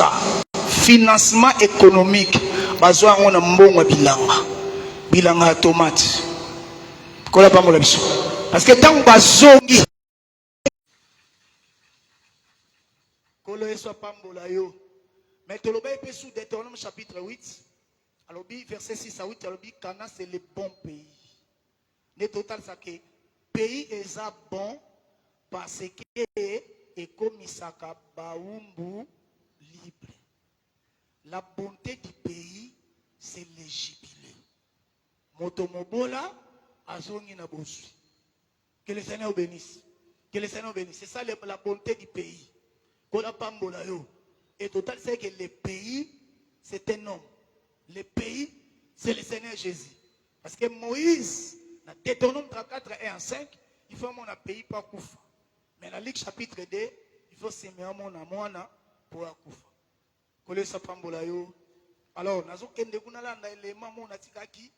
ça. Financement économique. Bazwa on a mbongo bilanga. Bilanga tomate. Kola pa mola biso. Parce que tant bazongi. Kolo eso pambola yo. Mais tu l'as sous Deutéronome chapitre 8. Alors, verset 6 à 8, alors, Cana, c'est le bon pays. Le total, c'est que le pays est bon parce que est comme Isaka Baumbu libre. La bonté du pays, c'est le jubilé. Motomobola, Azongi na bosui. Que le Seigneur bénisse. Que le Seigneur bénisse. C'est ça la bonté du pays. Kola pambola yo. Et total, c'est que le pays, c'est un homme. Le pays, c'est le Seigneur Jésus. Parce que Moïse, dans Deutéronome 34 et 1, 5, il faut mon pays pas koufa. Mais dans Luc chapitre 2, il faut s'aimer mon amona pour koufa. Kole sa pambola yo. Alors, nazo kende kunala na élément mon atikaki.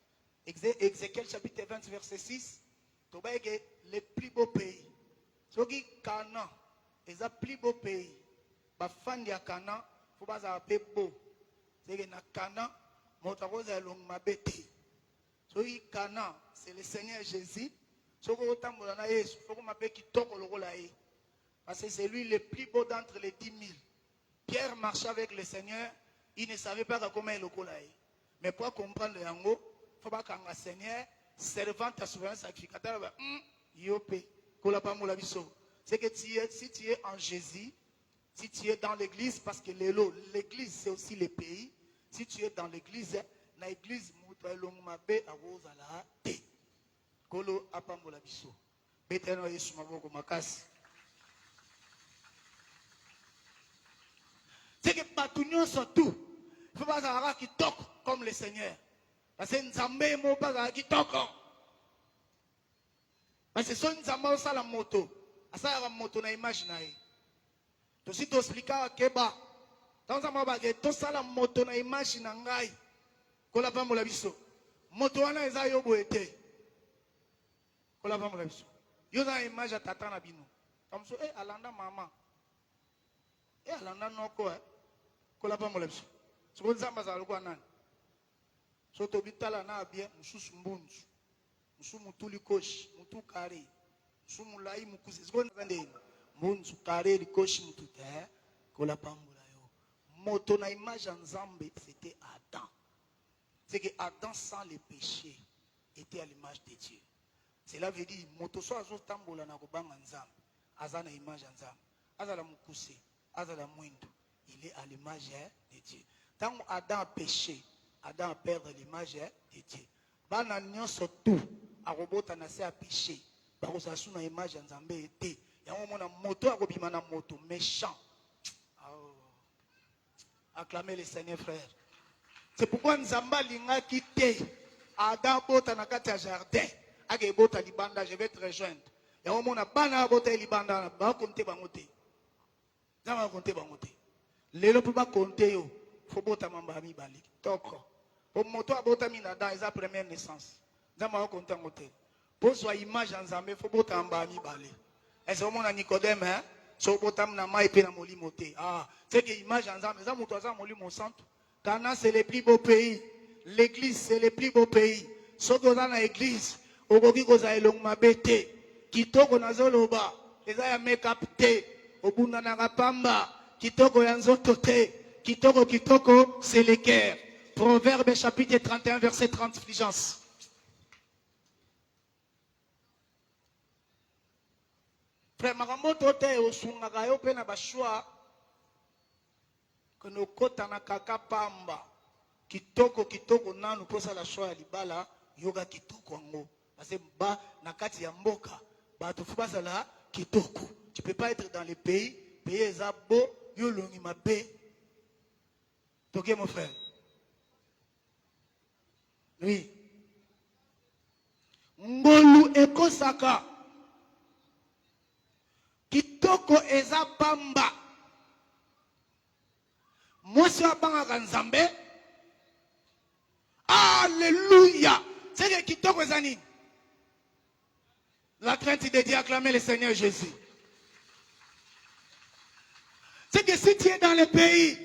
Ézéchiel chapitre 20 verset 6. Toba que le plus beau pays. Ce qui Canaan, est le plus beau pays. Ba fan ya Canaan, faut pas ça beau. C'est que na Canaan c'est le Seigneur Jésus. Parce que c'est lui le plus beau d'entre les 10 000. Pierre marchait avec le Seigneur. Il ne savait pas comment il est. Mais pour comprendre le yango, il faut pas que le Seigneur, servant à souverain sacrificateur, c'est que si tu es en Jésus, si tu es dans l'église, parce que l'église c'est aussi le pays. Si tu es dans l'église, na église mutalongmabe awozala te. Kolo apambola biso. Beteno Yesu maboko makasi. C'est que patunyo surtout. Il faut pas avoir qui toque comme le Seigneur. Parce que nzambe mo pas qui toque. Parce que son nzambe ça la moto. Asa la moto na image na ye. To si to explica que ba dans un moment tout ça la moto na image na ngai kola pa mola biso moto wana eza yo boete kola pa mola biso yo na image ya tata na bino comme ça alanda mama alanda noko kola pa mola biso so nzamba za lokwa nani so to bitala na bien mususu mbunzu musu mutuli koshi mutu kare musu mulai mukuzi so nzande mbunzu kare likoshi mutute kola pa moto na image en Zambé, c'était Adam. C'est que Adam sans le péché était à l'image de Dieu. Cela veut dire moto so azo tambola na kobanga nzambe azana image en Zambé azala mukuse azala mwendo il est à l'image de Dieu. Tant Adam a péché, Adam a perdu l'image de Dieu. Bana nyonso tout a robota na se a péché ba ko sasu na image en Zambé était ya mona moto akobima na moto méchant. Acclamez le Seigneur, frère. C'est pourquoi Nzamba linga quitté Adam bota na kati ya jardin. Ake bota libanda, je vais te rejoindre. Ya omona bana bota libanda ba konte bangote. Nzamba konte bangote. Lelo po ba konte yo, fo bota mamba mi bali. Toko. Po moto abota mi na dan eza première naissance. Nzamba konte ngote. Po so image Nzambe fo bota mamba mi bali. Est-ce omona Nicodème hein? So botam na mai pe na molimo te. Ah, c'est que image ensemble, ça muto za molimo centre. Cana c'est le plus beau pays. L'église c'est le plus beau pays. So dans na église, okoki koza elong mabete. Kitoko na zoloba, eza ya make up te. Obunda na kapamba, kitoko ya nzoto te. Kitoko c'est le cœur. Proverbe chapitre 31 verset 30 Fulgence. Frère Maramoto te osungaka yo pe na bashwa kono kota na kaka pamba kitoko nanu posa la shwa ya libala yoga kitoko ngo parce que ba na kati ya mboka ba to fubasa la kitoko. Tu peux pas être dans le pays eza beau yo longi mabe. Toke mon frère. Oui. Ngolu ekosaka kitoko eza pamba. Mwasi wa banga Nzambe. Alléluia. C'est que kitoko eza nini? La crainte de Dieu, acclamer le Seigneur Jésus. C'est que si tu es dans le pays,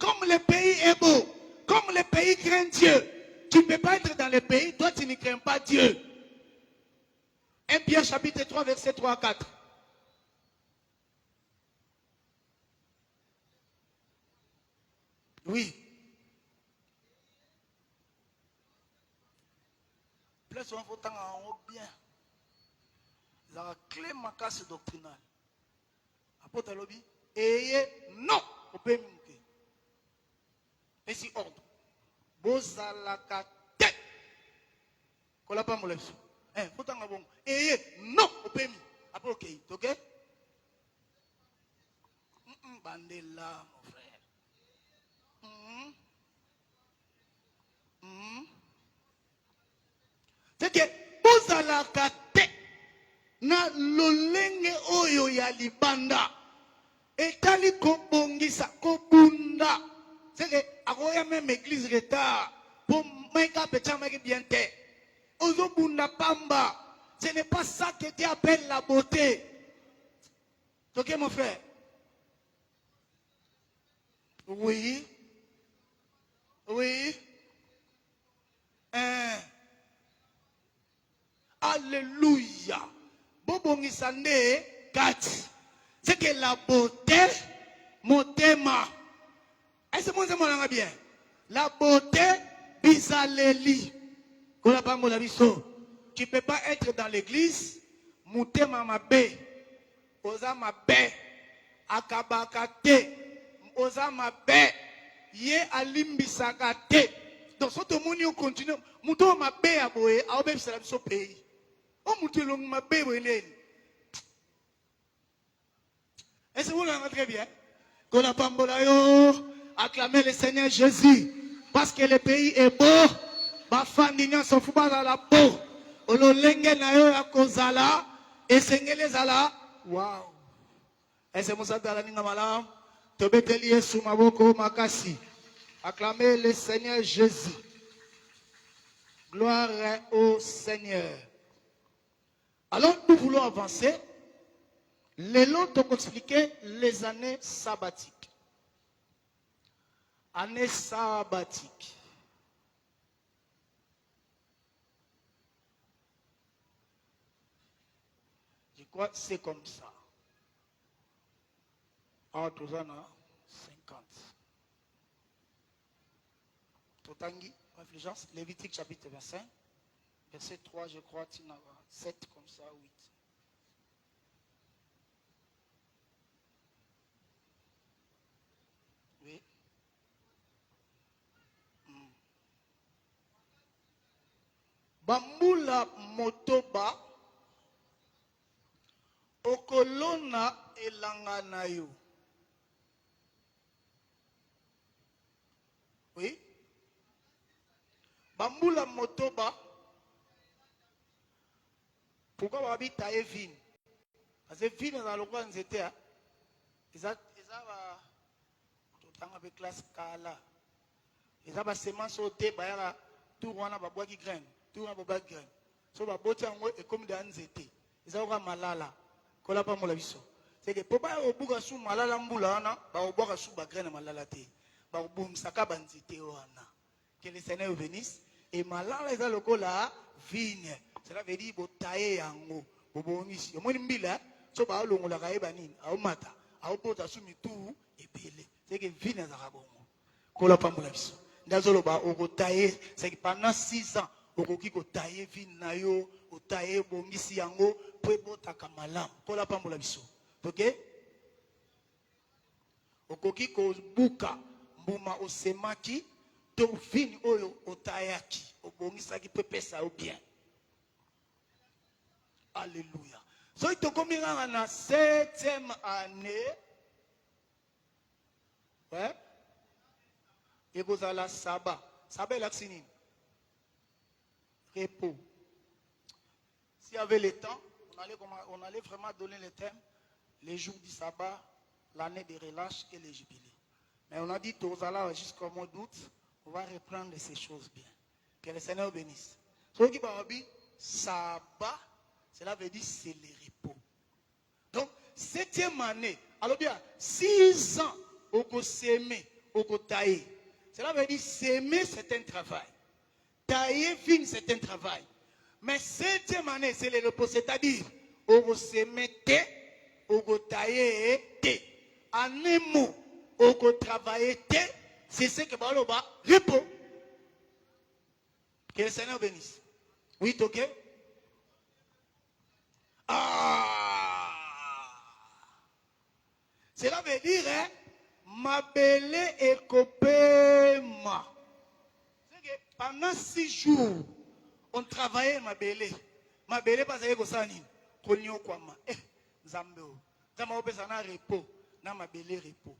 comme le pays est beau, comme le pays craint Dieu, tu ne peux pas être dans le pays, toi tu ne crains pas Dieu. 1 Pierre chapitre 3, verset 3 à 4. Oui. Plus on faut en haut bien. La clé ma casse doctrinale. Apôtre Lobi, et non, on peut monter. Et si ordre. Bozalaka tête. Qu'on pas mon leçon. Faut t'en bon. Et non, on peut monter. Après, ok, ok? Bandela, mon frère. C'est que bozalaka tête. Na lolenge oyo ya libanda. Etali kobongisa kobunda. C'est que akoya même église retard pour meka pecha meki bien te. Ozo bunda pamba. Ce n'est pas ça que tu appelles la beauté. Ok mon frère? Oui. Oui. Alléluia. Bobongisa nde kati. C'est que la beauté motema. Est-ce que vous avez bien? La beauté bizaleli. Tu ne peux pas être dans l'église. Motema mabe. Oza mabe. Akabakate. Oza mabe. Ye alimbisakate. Donc, si tout le monde continue, mouton mabe à boye, à obéir sur le pays. Oh, mouton mabe boye. Est-ce que vous l'avez très bien? Qu'on a pas acclamer le Seigneur Jésus. Parce que le pays est beau. Ma famille s'en fout pas dans la peau. Ololenge na yo ya kozala. Et sengele zala. Waouh. Est-ce que vous avez la ninga malam? Tobeteli Yesu maboko makasi. Acclamer le Seigneur Jésus. Gloire au Seigneur. Alors nous voulons avancer. Les lots t'ont expliqué les années sabbatiques. Année sabbatique. Je crois que c'est comme ça. En 50. Totangi, réfléchisse, Lévitique chapitre 25, verset 3, je crois, 7 comme ça, 8. Oui. Bambula motoba okolona elanga na yo. Oui. Bambula motoba. Pourquoi on habite à Evine? Parce que Evine dans le coin c'était ils avec classe kala. Ils ont semence au thé bayara tout wana ba bois qui graine. Tout wana ba bois qui graine. So ba bota ngo et comme dans nzete. Ils ont malala. Kola pa mo la biso. C'est que pour ba obuka sou malala mbula wana ba obuka sou ba graine malala te. Ba obumsaka ba nzete wana. Que le Seigneur bénisse et malala ils ont le kola vigne. Cela veut dire botaye yango. Bobongisi. Yo moni mbila so ba longola ka eba nini? A mata. A pota sou mitu ebele. C'est que vigne za ka bongo. Kola pa mo la biso. Ndazoloba okotaye c'est que pendant 6 ans okoki kotaye vin na yo otaye bongisi yango po ebotaka malamu kola pambola biso OK okoki kobuka mbuma osemaki to vin oyo otayaki obongisaki po pesa yo bien. Alléluia. So itokomi ngana na 7e année ouais ekozala saba saba elaksini repos. S'il y avait le temps, on allait vraiment donner le thème, les jours du sabbat, l'année de relâche et les jubilés. Mais on a dit Tozala jusqu'au mois d'août, on va reprendre ces choses bien. Que le Seigneur bénisse. Ce qui va dire sabbat, cela veut dire c'est le repos. Donc, 7e année, alors bien, 6 ans, on peut s'aimer, tailler. Cela veut dire s'aimer, c'est un travail. Tailler, vigne, c'est un travail. Mais 7e année, c'est le repos, c'est-à-dire, on s'aimer, on tailler, en un mot, on travailler, c'est ce que on va repos. Que le Seigneur bénisse. Oui, ok? Ah! Cela veut dire, hein, ma belle est copée, ma. Pendant 6 jours, on travaillait ma belle. Ma belle parce que ça ni konyo kwama. Zambeo. Zama opesa na repos, na ma belle repos.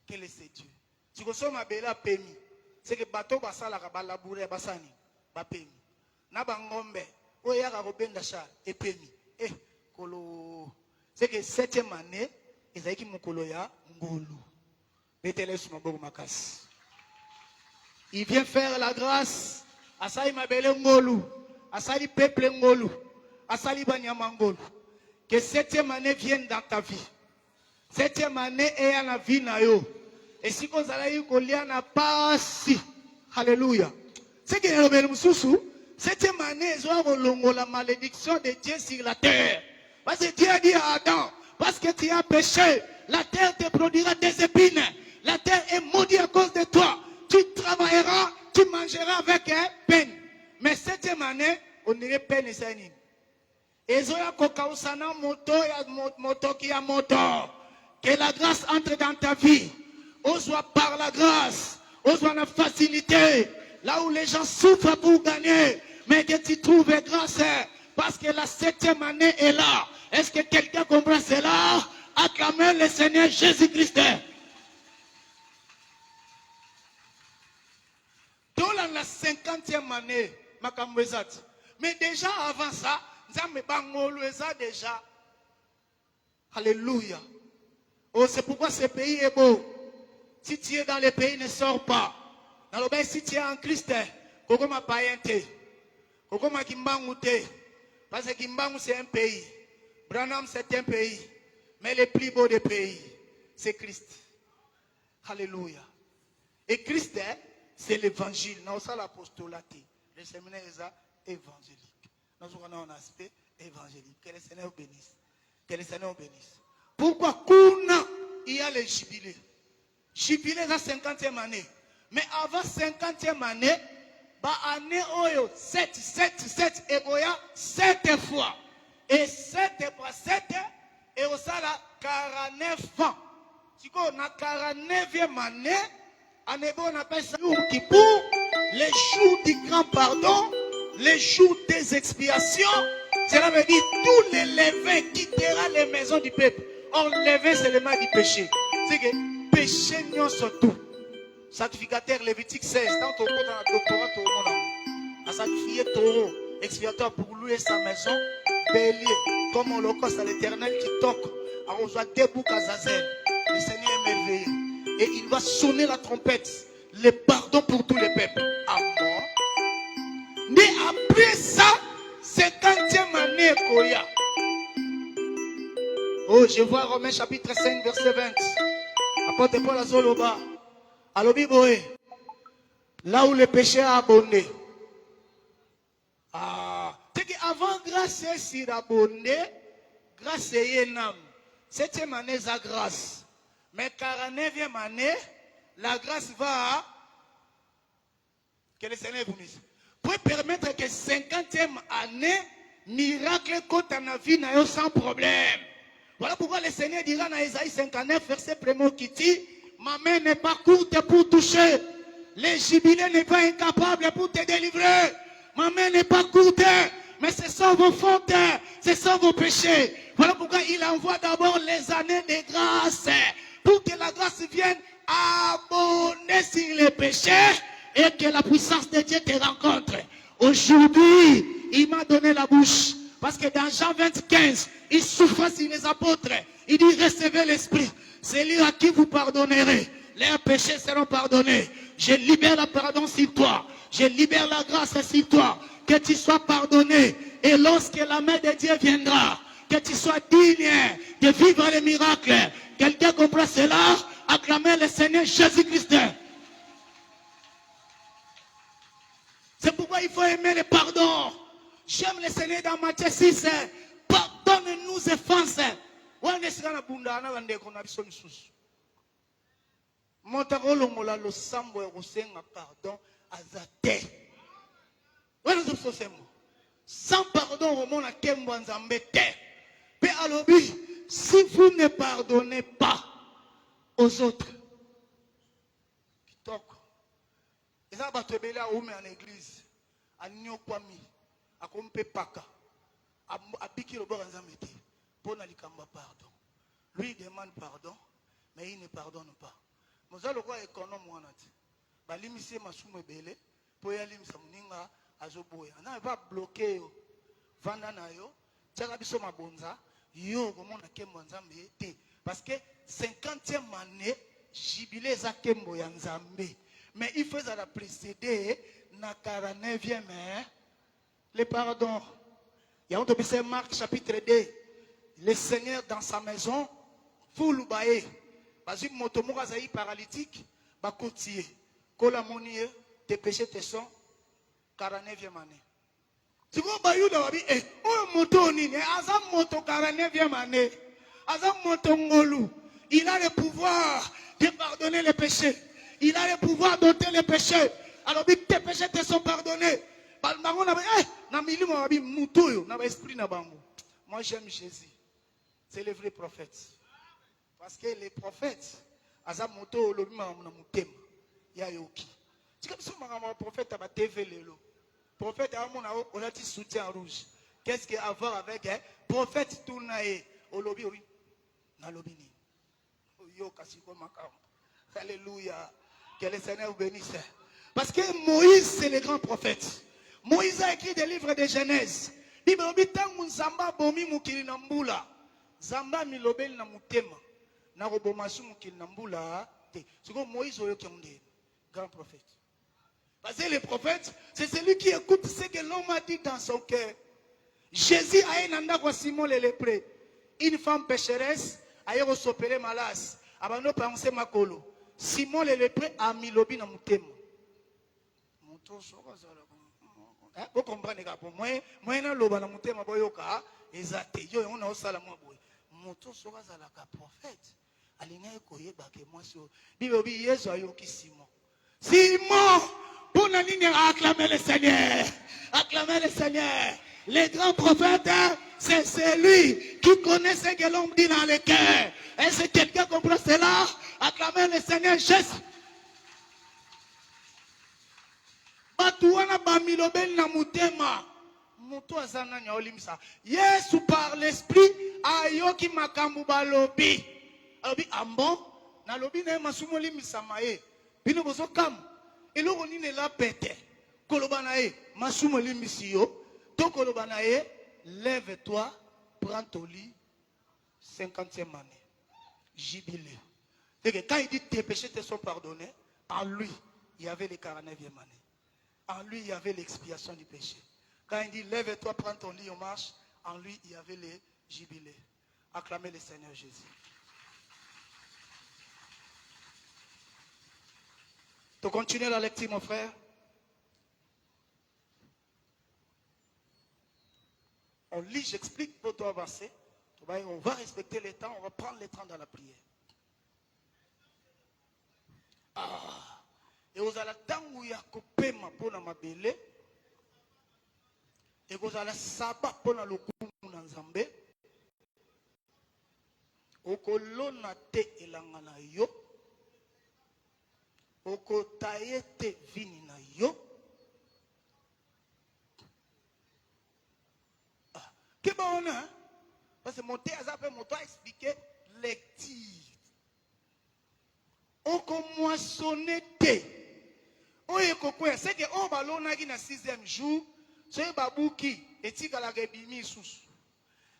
Quel est ce Dieu? Si vous sommes ma belle a permis, c'est que bateau basala ka balaboure basani, ba permis. Na bangombe, oya ka robenda cha et permis. Kolo. C'est que 7e année, ezaki mukolo ya ngolu. Betele suma bogo makasi. Il vient faire la grâce. Asali mabele ngolu. Asali peuple ngolu. Asali banyama ngolu. Que 7e année vienne dans ta vie. 7e année est à la vie na yo. Et si vous allez kolia na pasi. Alléluia. C'est que le mususu. 7e année, ils ont la malédiction de Dieu sur la terre. Parce que Dieu a dit à Adam, parce que tu as péché, la terre te produira des épines. La terre est maudite à cause de toi. Tu travailleras, tu mangeras avec peine. Mais 7e année, on dirait peine et sainin. Et zoya kokausana moto ya moto qui a moto. Que la grâce entre dans ta vie. Ose-toi par la grâce. Ose-toi la facilité. Là où les gens souffrent pour gagner. Mais que tu trouves grâce. Parce que la 7e année est là. Est-ce que quelqu'un comprend cela? Acclamez le Seigneur Jésus-Christ. Dans la 50e année, mais déjà avant ça, déjà. Alléluia. Oh, c'est pourquoi ce pays est beau. Si tu es dans le pays, ne sors pas. Dans le pays, si tu es en Christ, Koko ma païenté. Koko ma kimbangouté. Parce que Kimbangu c'est un pays. Branham c'est un pays. Mais le plus beau des pays, c'est Christ. Alléluia. Et Christ, c'est l'évangile. Nous avons l'apostolat. Le séminaire est évangélique. Nous avons un aspect évangélique. Que le Seigneur bénisse. Que le Seigneur bénisse. Pourquoi il y a le jubilé? Jubilé dans la 50e année. Mais avant 50e année, année 7, et 7 fois. Et 7 fois 7, et au sala 49 ans. Si on a 49e année, on appelle ça les jours du grand pardon, les jours des expiations. Cela veut dire tous les levés quittera les maisons du peuple. On levé seulement du péché. C'est que péché non surtout. Sacrificateur Lévitique 16. Tant qu'on dans la doctorat, tout le monde a sacrifié taureau, expiatoire pour louer sa maison, bélier, comme holocauste à l'éternel qui toque. Alors on doit debout à Zazel. Le Seigneur est merveilleux. Et il va sonner la trompette. Le pardon pour tous les peuples. Amen. Mais après ça, 50e année, Koya. Oh, je vois Romains chapitre 5, verset 20. Apôtre Paul Azoloba. Alobi Boé. Là où le péché a abondé. Ah. C'est qu'avant, grâce est sur abondé, grâce est une âme. 7e année, c'est grâce. Mais 49e année, la grâce va. Que le Seigneur vous dise. Pour permettre que 50e année, miracle côté en vie sans problème. Voilà pourquoi le Seigneur dira dans Isaïe 59, verset 1 qui dit, ma main n'est pas courte pour toucher. Le jubilé n'est pas incapable pour te délivrer. Ma main n'est pas courte, mais ce sont vos fautes, ce sont vos péchés. Voilà pourquoi il envoie d'abord les années de grâce, pour que la grâce vienne abonder sur les péchés et que la puissance de Dieu te rencontre. Aujourd'hui, il m'a donné la bouche. Parce que dans Jean 25, il souffre sur les apôtres. Il dit, recevez l'Esprit. C'est lui à qui vous pardonnerez. Leurs péchés seront pardonnés. Je libère le pardon sur toi. Je libère la grâce sur toi. Que tu sois pardonné. Et lorsque la main de Dieu viendra, que tu sois digne de vivre les miracles. Quelqu'un comprend cela? Acclamez le Seigneur Jésus-Christ. C'est pourquoi il faut aimer le pardon. J'aime le Seigneur dans Matthieu 6. Pardonne-nous nos offenses. Sans pardon, si vous ne pardonnez pas aux autres, en église, lui il demande pardon, mais il ne pardonne pas. Nous allons voir économe balimisi masumu ebele po ya limisa muninga azoboya na va bloquer yo vanda na yo tiaka biso mabonza yo komona kembo nzambe te parce que 50e année jubilé za kembo ya nzambe mais il faut la précéder na 49e le pardon. Il y a un Marc chapitre 2 le Seigneur dans sa maison vous l'oubaye basi motomoka zaï paralytique ba kotier kola monie tes péchés te sont 49e année. Tu vois bayuda wabi moto nini azam moto 49e année azam moto ngolu il a le pouvoir de pardonner les péchés. Il a le pouvoir d'ôter les péchés. Alors tes péchés te sont pardonnés. Moi j'aime Jésus. C'est le vrai prophète. Parce que les prophètes azam moto lobima na mutema ya yoki. C'est comme si un prophète a TV lelo. Prophète a on a dit soutien rouge. Qu'est-ce qu'il y a à voir avec prophète tournaé au lobby oui. Na lobby ni. Yo kasiko makam. Alléluia. Que le Seigneur vous bénisse. Parce que Moïse c'est le grand prophète. Moïse a écrit des livres de Genèse. Bible bitangu nzamba bomi mukili na mbula. Zamba milobeli na mutema. Na robomasu mukili na mbula te. C'est comme Moïse oyo kyonde. Grand prophète. Parce que le prophète, c'est celui qui écoute ce que l'homme a dit dans son cœur. Jésus a un anda kwa Simon le lépreux. Une femme pécheresse a eu s'opérer malas. Abano pensé makolo. Simon le lépreux a mis lobi na mutema. Vous comprenez que pour moi na loba na mutema boyoka ezate yo on a osala mo boy. Moto soka zala ka prophète. Alinga ekoyeba ke moi so. Bibi Yesu ayoki Simon. Simon, pour la ligne, acclamer le Seigneur. Acclamer le Seigneur. Les grands prophètes, c'est celui qui connaît ce que l'homme dit dans le cœur. Est-ce que quelqu'un comprend cela? Acclamer le Seigneur Jésus. Batuana bamilobel na mutema. Muto azana nya olimsa. Yesu par l'esprit ayoki makambu balobi. Alobi ambo na lobi na masumo limisa maye. Bino bozo kam eloko nini la pete koloba na ye masumo limbisi yo to koloba na ye lève-toi prends ton lit 50e année jubilé. C'est que quand il dit tes péchés te sont pardonnés, en lui il y avait les 49e année, en lui il y avait l'expiation du péché. Quand il dit lève-toi prends ton lit on marche, en lui il y avait les jubilés. Acclamez le Seigneur Jésus. Tu continues la lecture, mon frère. On lit, j'explique pour toi avancer. On va respecter les temps, on va prendre les temps dans la prière. Et vous allez tangu ya kopema pona mabele. Et vous allez saba pona lokumu na nzambe. Okolona te elangana yo. Okotaye te vini na yo. Qu'est-ce qu'on a? Parce que mon thé a expliqué lecture. Okomoissonne te. Oye kokoya. C'est que on balona qui na 6e jour. C'est babouki. Et tika la rebimi sous.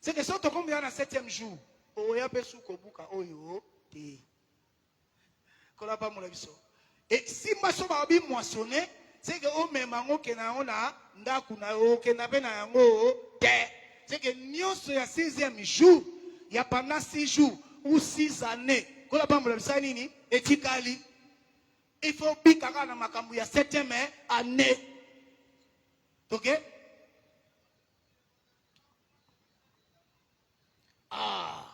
C'est que si on te combien na 7e jour. Oya pe sou kobuka. Oyo te. Kola pa moula biso. Et si maso babi moissonné, c'est que o memango kena ona ndaku na o kena pe na yango te. C'est que nyonso ya 6e jour, il y a pendant 6 jours ou 6 années, kola pambola bisa nini etikali. Il faut bikaka na makambu ya 7e année. OK? Ah.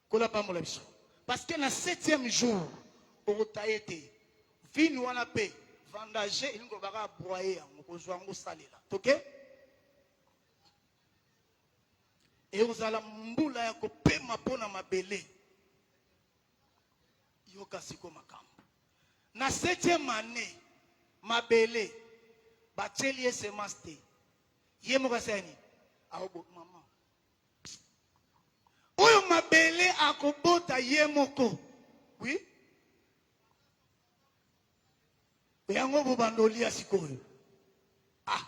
Kola pambola biso. Parce que na 7e jour, au taïté, vin wana pe, vendage, il ngo baka broyer yango kozwa ngo salela. OK? Et ozala mbula ya kopema pona mabele. Yoka siko makambo. Na 7e année, mabele, bacheli semence te. Yemo kasani. Aobo mama. Oyo mabele akobota yemoko. Oui? Yango bobandoli asikoyo. Ah.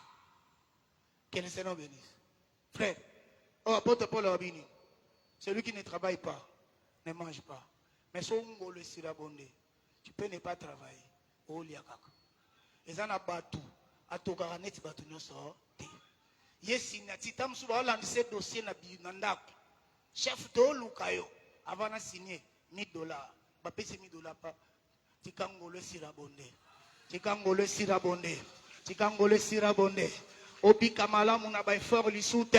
Quel Seigneur bénisse. Frère, oh apôtre Paul Rabini. Celui qui ne travaille pas ne mange pas. Mais son ngolo sirabonde. Tu peux ne pas travailler. Oh liakaka. Ezana batu atokaka neti batu nyoso te. Yesi na titam suba olandise dossier na binandako. Chef to lukayo avant signer $1000. Ba pesi $1000 pa. Tikangolo sirabonde. Tikangolo sirabonde. Tikangolo sirabonde. Obi kamala muna ba effort lisute.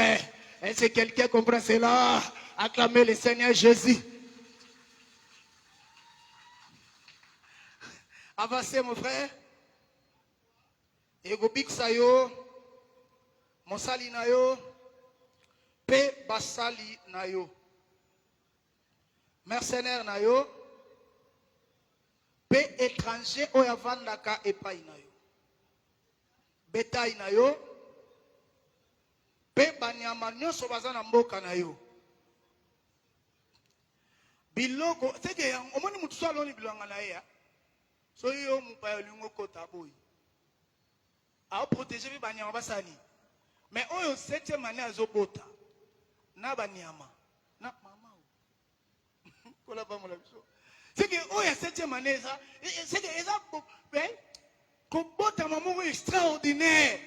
Est-ce que quelqu'un comprend cela? Acclamez le Seigneur Jésus. Avancez mon frère. Egobik sayo. Mosali na yo. Pe basali na yo. Mercenaire na yo. Pe étranger oyavandaka epai na yo. Bétail na yo. Pe banyama nyonso baza na mboka na yo. Biloko, c'est que omoni mutu so aloni bilanga na ye. So yo mupaya lingo kota boy. A protéger bi banyama basani. Mais oyo 7e année azobota. Na banyama. Na mama. Kola ba mola biso. C'est que oyo 7e année ça, c'est que eza kobota maman extraordinaire.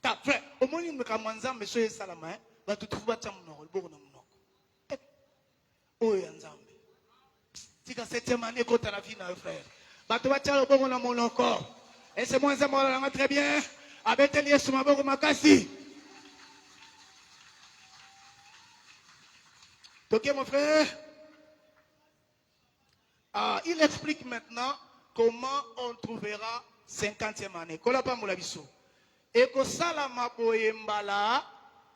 Ta frère, omoni mkamwanzambe so yesalama ba tutufu bacha munoko liboko na munoko. Oyo nzambe. Tika 7e année kota na vie na frère. Bato bacha liboko na munoko. Et c'est moi nzambe la très bien. Abeteli Yesu maboko makasi. Ok mon frère. Ah, il explique maintenant comment on trouvera 50e année. Kola pa mola biso. Eko sala maboye mbala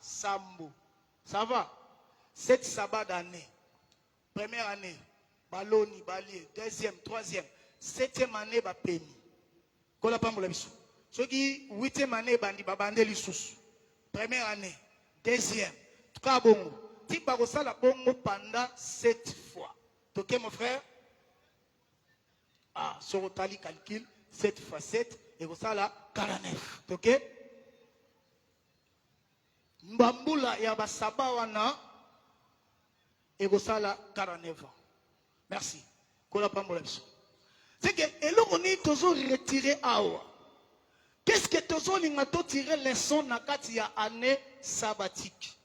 sambo. Ça va? 7 sabbat d'année. Première année, baloni, balier. Deuxième, troisième. 7e année, ba peni. Kola pa mola biso. Ceux qui 8e année, bandi babande lisusu. Première année. Deuxième. Tout bongo. Ti bako sala bongo pendant 7 fois. Ok mon frère? Ah, sur le tali calcul, 7 fois 7, et vous ça là, 49. Ok? Mbambula ya basaba wana, et vous ça là, 49 ans. Merci. Kola pambola biso. C'est que, et là, on est toujours retiré à awa. Qu'est-ce que toujours l'ingato tirer leçon na kati ya année sabbatique?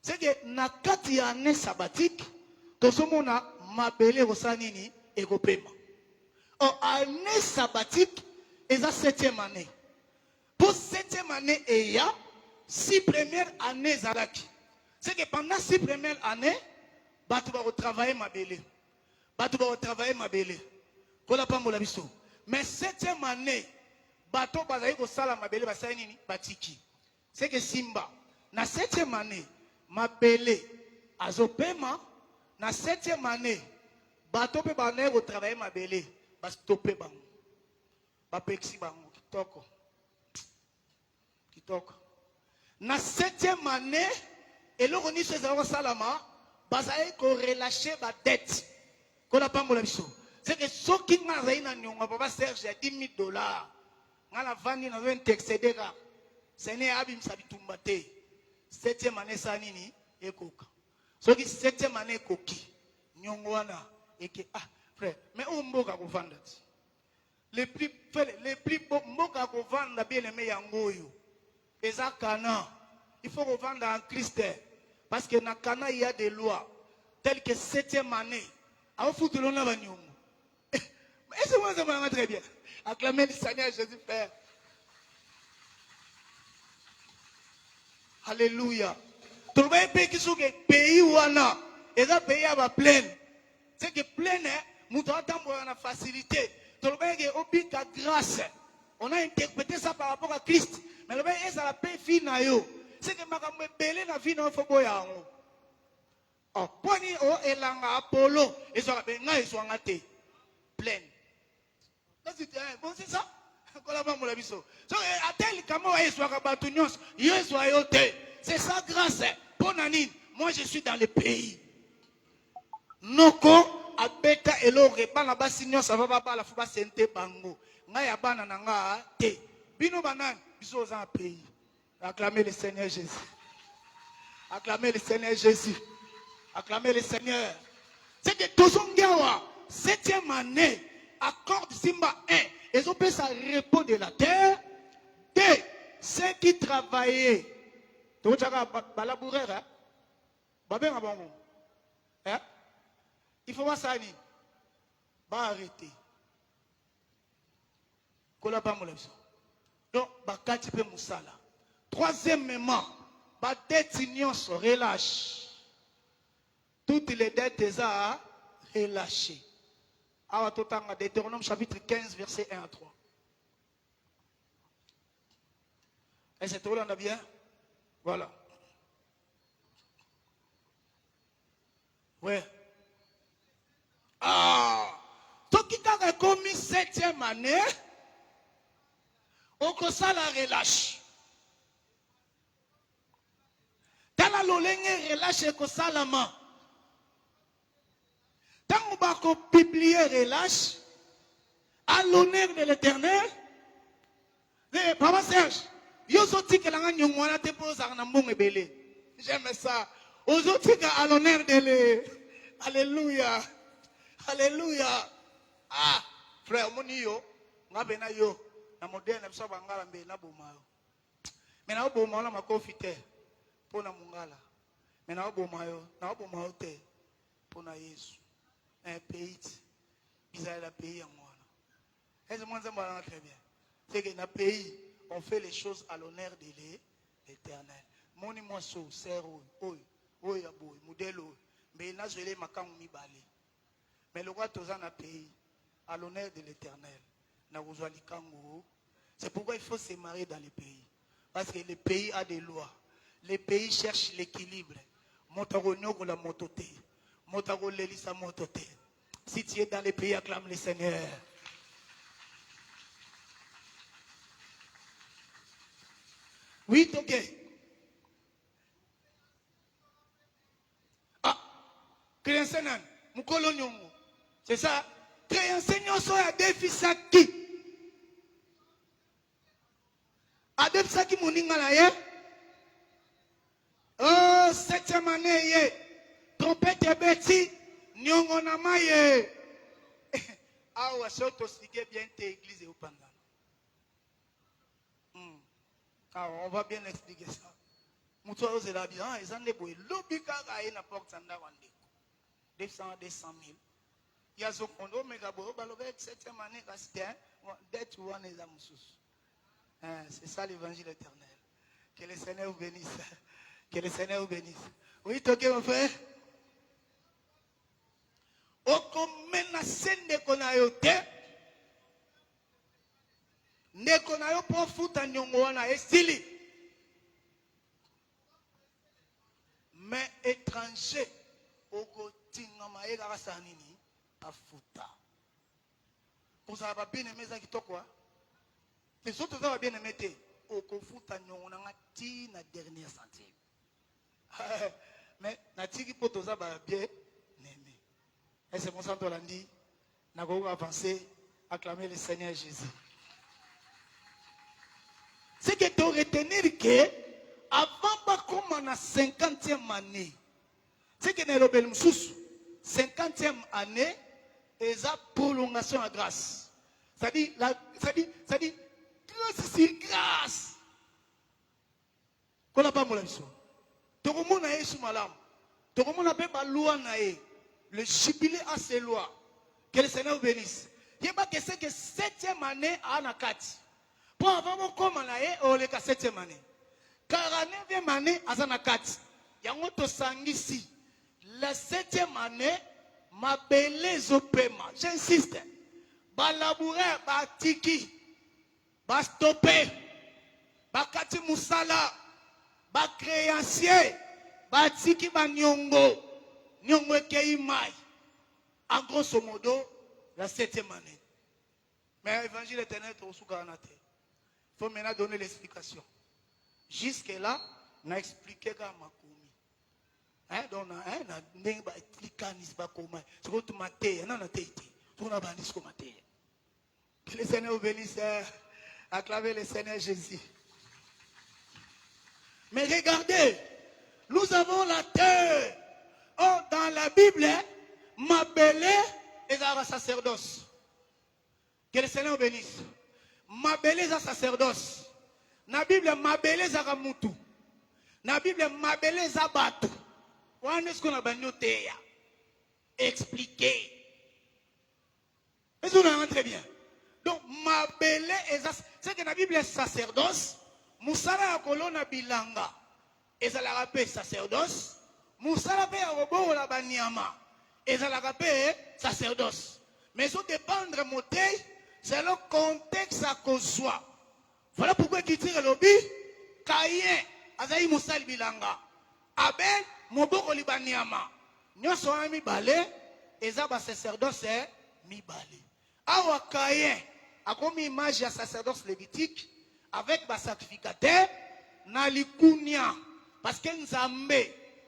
C'est que, na kati ya année sabbatique, toujours mona mabele rosanini, et gopema. En année sabbatique, et la 7e année. Pour 7e année, il y a 6 premières années zalaki. C'est que pendant 6 premières années, batu va travailler ma belle. Batu va travailler ma belle. Kola pa mola biso. Mais 7e année, batu va zayi ko sala ma belle basai nini batiki. C'est que simba na 7e année, ma belle azopema na 7e année, batu pe ba na ko travailler ma belle. Stopper bango. Bapexi bango kitoko. Kitoko. Na 7e année, et là on dit que ça salama, bazaye ko relâcher ba dette. Ko la pambola biso. C'est que ceux qui n'a rien na nyonga papa Serge a $10,000. Ngala vandi na vente excédé ka. Sene abim sabitumba te. 7e année ça nini ekoka. Ceux qui 7e année koki. Nyongo wana eke ah frère, mais où mboka ko vanda? Les plus beaux mboka ko vanda bien aimé yangoyo. Eza Cana. Il faut ko vanda en Christ parce que na Cana il y a des lois telles que 7e année A foutu l'on a venu. Et c'est moi, ça m'a très bien. Acclamez le Seigneur Jésus, Père. Alléluia. Tout le monde qui sont des pays où on a, et les pays à pleine. C'est que pleine, nous devons avoir la facilité. Tout le monde est obligé à grâce. On a interprété ça par rapport à Christ. Mais le monde est à la paix finale. C'est que ma caméra belé la vie non faut boire. Oh, poni o elanga Apollo, et so la benga et so ngate pleine. Bon c'est ça. C'est ça grâce. Bonanine, moi je suis dans le pays. Noko abeta elore bana basinyo ça va pas la fuba sente bango. Ngaya bana nanga te. Bino banan biso dans un pays. Acclamez le Seigneur Jésus. Acclamez le Seigneur Jésus. Acclamez le Seigneur. C'est que Tozongawa, 7e année, accord Simba 1. Ils ont fait ça repos de la terre. 2. Ceux qui travaillaient. Tu vois, balabourer, hein? Il faut voir ça. Va arrêter. Donc, bakati pe musala. 3e, ba dette se relâche. Toutes les dettes à relâcher. Alors, Deutéronome chapitre 15, verset 1 à 3. Et c'est tout là, on a bien? Voilà. Ouais. Ah! Tout qui a commis 7e année, on peut ça la relâche. Dans la lolenge relâche et que ça la main. Tant qu'on va publier relâche, à l'honneur de l'Éternel, Papa Serge, j'aime ça. Aux autres, à l'honneur de l'Éternel. Alléluia. Alléluia. Ah, frère, mon yo, nga bena yo, na moderne biso bangala mbe na bomayo. Mais na bomayo na makofite pour na mungala. Mais na bomayo te pour na Yesu. Un pays, Israël a pays en moi. Et c'est moi très bien. C'est que dans le pays, on fait les choses à l'honneur de l'Éternel. Mon moi so, serre, oi, aboy, modèle, mais il n'a pas les macam mi balé. Mais le roi dans un pays, à l'honneur de l'Éternel, c'est pourquoi il faut se marier dans les pays. Parce que le pays a des lois. Les pays cherchent l'équilibre. Montaronio la mototé. Si tu es dans les pays, acclame le Seigneur. Oui, ok. Ah, créanciennan, moukolonyongo. C'est ça. Créanciennan so ya defisaki. A defisaki moninga na ye. Oh, 7e année ye. Trompette beti. Nyongo na maye. Ah, ouais, c'est aussi bien l'église et au pendant. Ah, on va bien expliquer ça. Moutoua aux élabis, ils ont des bouées. L'obika a une porte en avant. 200 000. Il y a ce qu'on a, mais d'abord, le 7e année, d'être ou en examussus. C'est ça l'évangile éternel. Que le Seigneur vous bénisse. Que le Seigneur vous bénisse. Oui, ok, mon frère. Okomenase ndeko na yo te ndeko na yo po futa nyongo wana esili mais étranger okotinga maye kaka sa nini afuta kozala ba bien aimé za kitoko les autres za ba bien aimé te okofuta nyongo na ngati na dernier centime mais natiki po toza ba bien aimé. Et c'est pour ça qu'on l'a dit, nous avons avancé, acclamer le Seigneur Jésus. C'est que tu retenir que, avant qu'on a 50e année, c'est que nous avons 50e année, et ça prolongation à grâce. C'est-à-dire, grâce sur grâce. Qu'on n'a pas mon avis. Tout le monde a eu ce malam. Tout le monde a fait ma loi. Le jubilé a ses lois. Que le Seigneur vous bénisse. Il n'y a pas que c'est que 7e année à Anakati. Pour avoir comme on est la 7e année. 49e année à Anakati. Il y a un autre ici. La 7e année, ma belle zopema. J'insiste. Ba labourer, ba tiki. Ba stopper. Ba kati musala. Ba créancier. Ba tiki ba nyongo. Nyongo ekei mai. En grosso modo, la 7e année. Mais l'évangile éternel est au sous-garanté. Il faut maintenant donner l'explication. Jusque-là, on a expliqué comment ma commis. Donc, on a expliqué comment. C'est comme tu m'as dit, on a dit, on a dit comment tu que le Seigneur vous bénisse. Acclamez le Seigneur Jésus. Mais regardez, nous avons la terre. Oh, dans la Bible, ma belle est un sacerdoce. Que le Seigneur bénisse. Ma belle est un sacerdoce. Na Bible, ma belle est un moutou. Na Bible, ma belle est un bateau. On est ce qu'on a noté. Expliquer. Est-ce qu'on a très bien? Donc, ma belle est un. C'est que la Bible est sacerdoce. Moussala a colonna bilanga. Et ça la rappelle sacerdoce. Moussala pe a robo la banyama. Et ça la rappelle sacerdoce. Mais ça dépend de moté. C'est le contexte à qu'on soit. Voilà pourquoi il tire le but. Caïen, Azaï Moussal Bilanga. Abel, Moboko Libaniama. Nous sommes mis balé. Et ça, le sacerdoce est mis balé. Awa Caïen, a comme image à sacerdoce lévitique. Avec le sacrificateur, Nalikunia. Parce que Nzambe,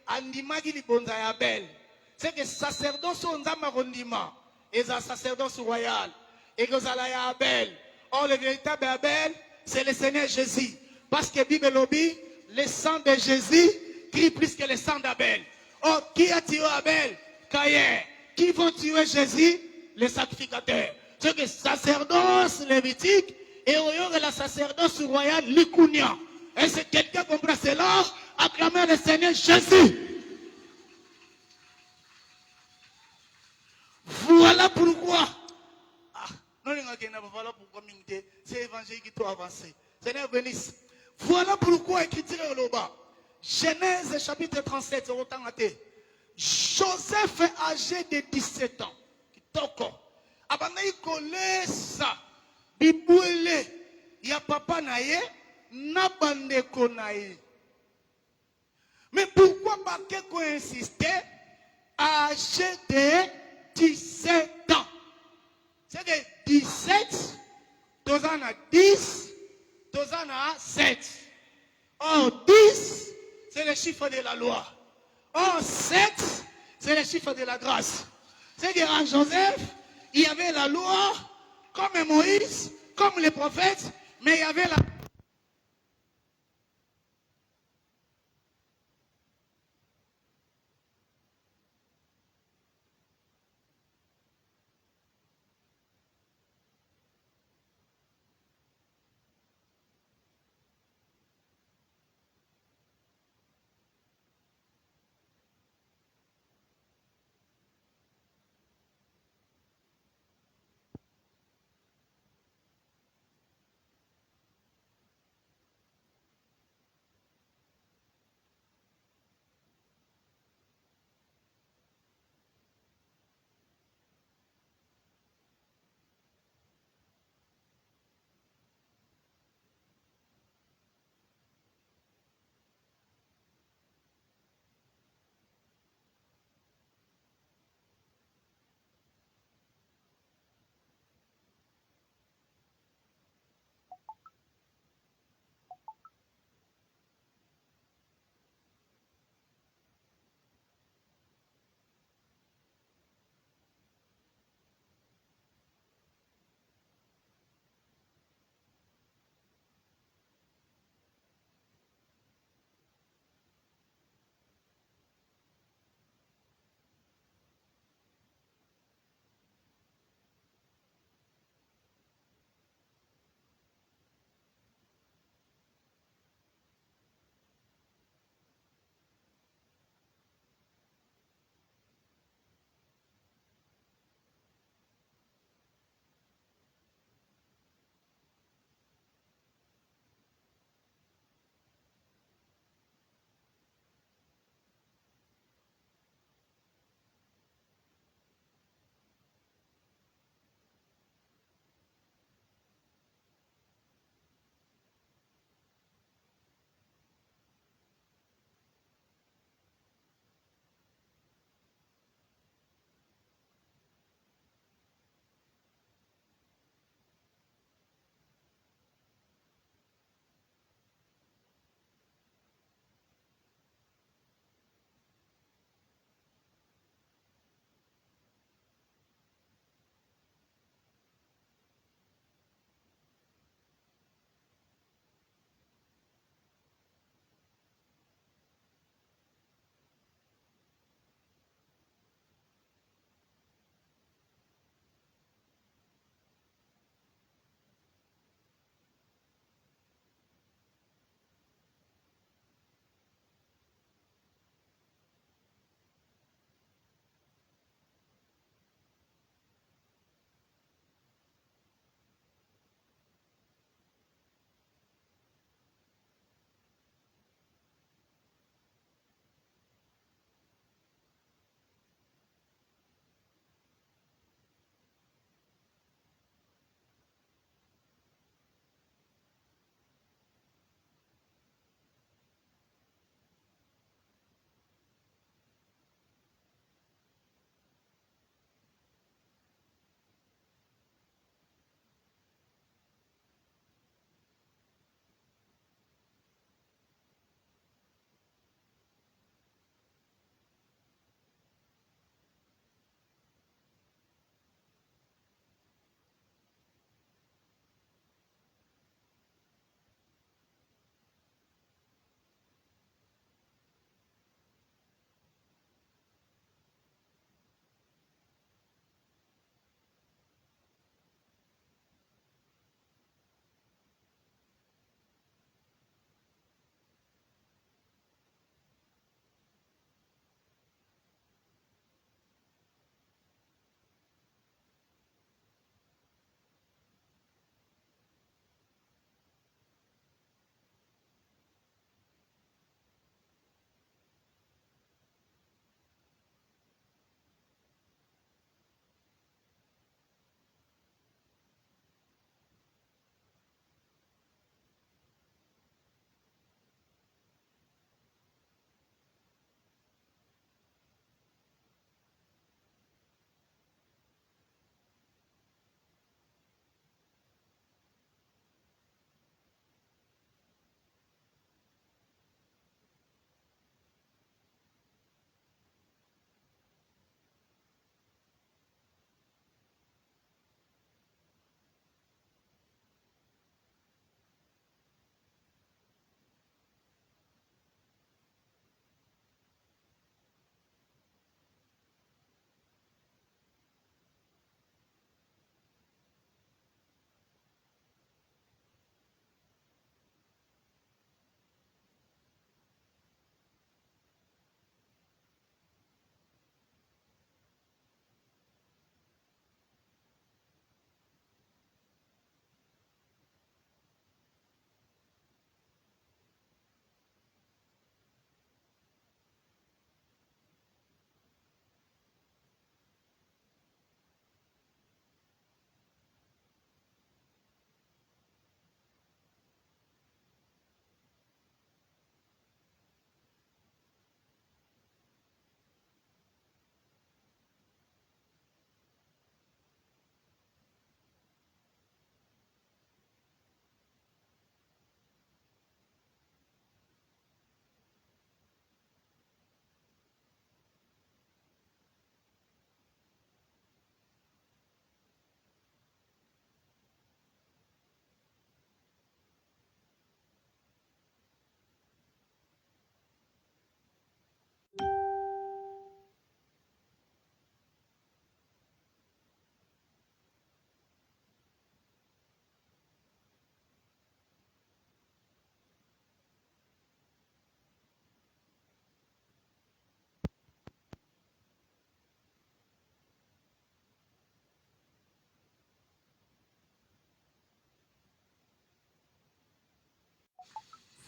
Andimagi Libonza Abel. C'est que sacerdoce Nzamba Rondima. Et ça, sacerdoce royal. Et que ça a Abel. Or, le véritable Abel, c'est le Seigneur Jésus. Parce que Bible lobby, le sang de Jésus crie plus que le sang d'Abel. Or, qui a tué Abel? Caïn. Qui vont tuer Jésus? Les sacrificateurs. C'est que sacerdoce lévitique et la sacerdoce royale Likunia. Et si quelqu'un comprend cela, acclamez le Seigneur Jésus. Voilà pourquoi. Voilà pourquoi c'est l'évangile qui doit avancer. Seigneur bénisse. Voilà pourquoi écriture au Loba. Genèse chapitre 37, Joseph est âgé de 17 ans. Kitoko. Abanaï collé ça. Bibouele. Il y a papa naïe. Nabandeko naïe. Mais pourquoi Bakeko insistait âgé de 17 ans? C'est que 17, deux ans à 10, 2 ans à 7. Or, 10, c'est le chiffre de la loi. Or, 7, c'est le chiffre de la grâce. C'est qu'en Joseph, il y avait la loi, comme Moïse, comme les prophètes, mais il y avait la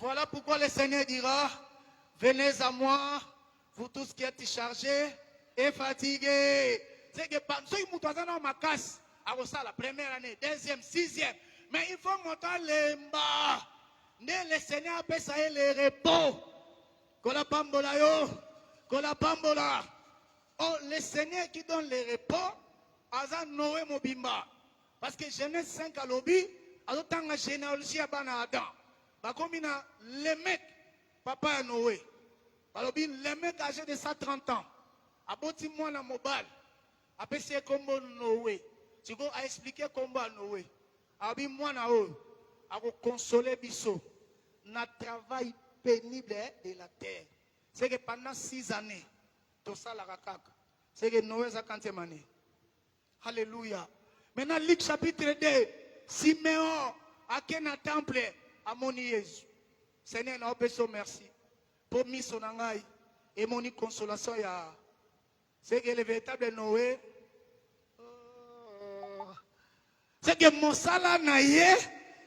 Voilà pourquoi le Seigneur dira, venez à moi, vous tous qui êtes chargés et fatigués. C'est que ceux qui ont ma casse, à la première année, deuxième, sixième, mais il faut monter les bas. Le Seigneur appelle ça le repos. Kola pambola yo, kola pambola. Oh, le Seigneur qui donne le repos, Aza Noé Mobimba. Parce que Genèse 5 à l'obi, Azotanga la généalogie à Bana Adam. Bakomina, le mec, papa à Noé. Balobi, le mec âgé de 130 ans. Aboti moi na mobile. Après c'est comme Noé. Tu go à expliquer comment Noé. Abi moi na o. A consoler biso. Na travail pénible de la terre. C'est que pendant 6 années, tout ça la rakaka. C'est que Noé a quand mané. Alléluia. Maintenant, Luc chapitre 2, Siméon, à quel temple, à mon Jésus. Seigneur, nous te merci. Pour mis son angaï et mon consolation. C'est que le véritable Noé, c'est que mon salaire n'a yé,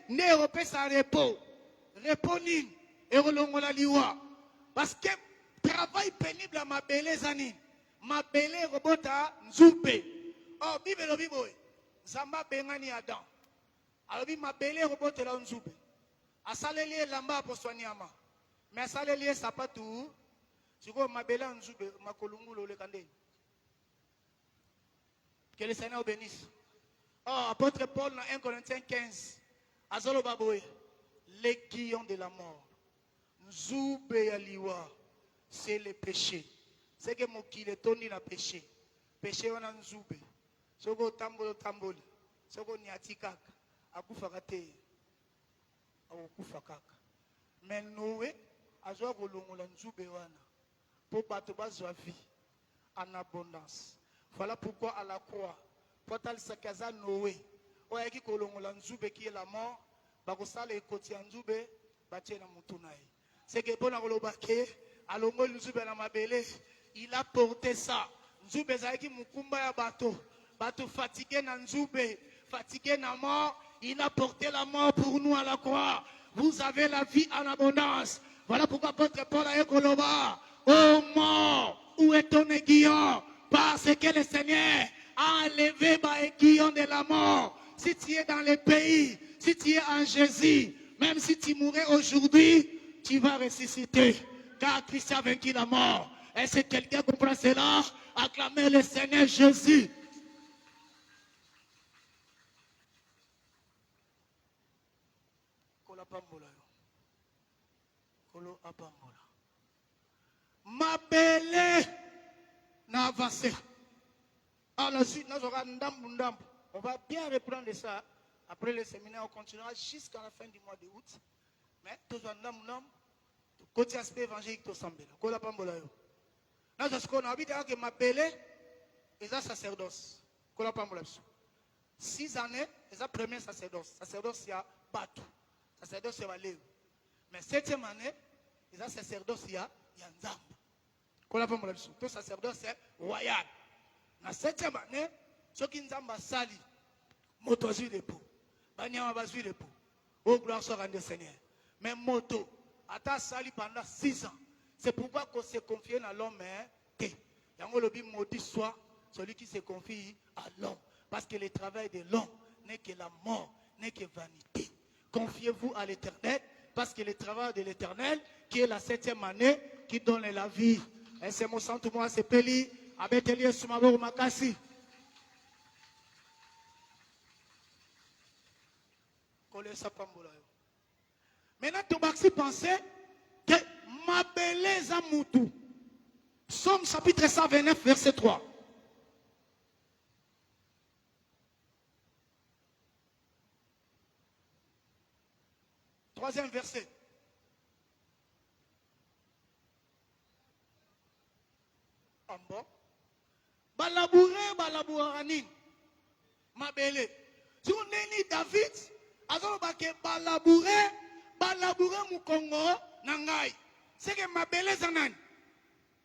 n'est repé sa repos. Repos nin, et relongola liwa. Parce que travail pénible à ma belle anine. Ma belle robota nzoupe. Oh, Bible lo Bible. Zamba bengani Adam. Alors ma belle robota la nzoupe. Asaleli lamba poswaniama. Mais asaleli sapatu. Siko ma belle nzoupe makolungu lo le kande. Que le Seigneur bénisse. Oh, apôtre Paul dans 1 Corinthiens 15. Azolo baboe. Les guillons de la mort. Nzoupe ya liwa. C'est le péché. C'est que mon kile toni na péché. Péché wana nzube. Soko tambolo tamboli. Soko niatikaka. Akufa kate. Akufa kaka. Mais Noé azwa kolongola nzube wana. Pour bato bazwa vie en abondance. Voilà pourquoi à la croix, Potal Sakaza Noé. Oyaki kolongola nzube qui est la mort. Bakosala ekoti nzube batie na mutunae. C'est que bon akolobake alongo nzube na mabele. Il a porté ça. Nzube zaiki mukumba ya bateau. Bateau fatigué na nzube, fatigué na mort. Il a porté la mort pour nous à la croix. Vous avez la vie en abondance. Voilà pourquoi apôtre Paul a Koloba. Oh mort, où est ton aiguillon? Parce que le Seigneur a enlevé ma aiguillon de la mort. Si tu es dans le pays, si tu es en Jésus, même si tu mourrais aujourd'hui, tu vas ressusciter. Car Christ a vaincu la mort. Est-ce que quelqu'un comprend cela? Acclamez le Seigneur Jésus. Ma belle n'a avancé. À la suite, nous aurons ndambu. On va bien reprendre ça. Après le séminaire, on continuera jusqu'à la fin du mois de août. Mais tout ça ndambu. Côté aspect évangélique, tout semble. Kola pambola yo. Nous avons envie de dire que ma belle est un sacerdoce. Kola pambola yo. 6 années, c'est la première sacerdoce. Sacerdoce, il y a bateau. Sacerdoce, il y a léo. Mais 7e année, c'est un sacerdoce, il y a nzambe. Kola pambola yo. Tout sacerdoce, c'est royal. Dans 7e année, ceux qui nzamba sali, moto azui de peau. Banyama bazui de peau. Oh, gloire soit rendue au Seigneur. Mais moto, ata sali pendant 6 ans. C'est pourquoi qu'on s'est confié à l'homme. Yango lobi maudit soit celui qui se confie à l'homme. Parce que le travail de l'homme n'est que la mort, n'est que vanité. Confiez-vous à l'Éternel, parce que le travail de l'Éternel, qui est la 7e année, qui donne la vie. Et c'est mon sang, tout le monde se peli. Abeteli Sumabo Makasi. Maintenant, tu vas penser que ma belle Zamoutou. Somme chapitre 129, verset 3. Troisième verset. En bas. Balabouranin. Ma belle. Si on est David, alors balabouré mon Congo, nangai. C'est que ma belle zanan.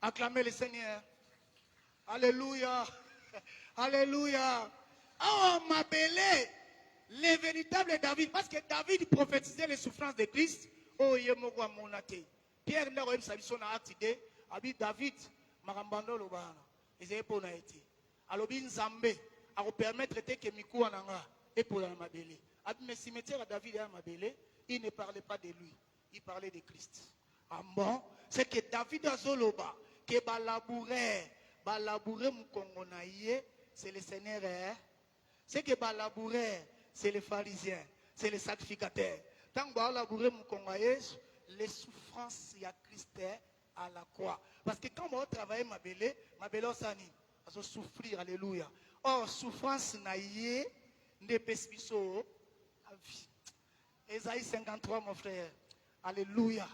Acclamez le Seigneur. Alléluia. Alléluia. Oh, ma belle. Le véritable David. Parce que David prophétisait les souffrances de Christ. Oh, yemoko amonate. Pierre n'a pas sabiso na acte abi David marambando lobana. Ezé pour na été. Alobi nzambe a permettre que miku ananga et pour la mabele. Abi mais cimetière à David et à mabele, il ne parlait pas de lui, il parlait de Christ. Ah bon, c'est que David a zoloba que balabourer moukongonaye, c'est le Seigneur. C'est que balabourer, c'est les pharisiens, c'est les sacrificateurs. Tant que balabourer moukongonaye, les souffrances il y a Christ à la croix. Parce que quand on travaille ma belle osani, on va souffrir, alléluia. Or souffrance naïe ne pespiso à vie. Ésaïe 53 mon frère, alléluia.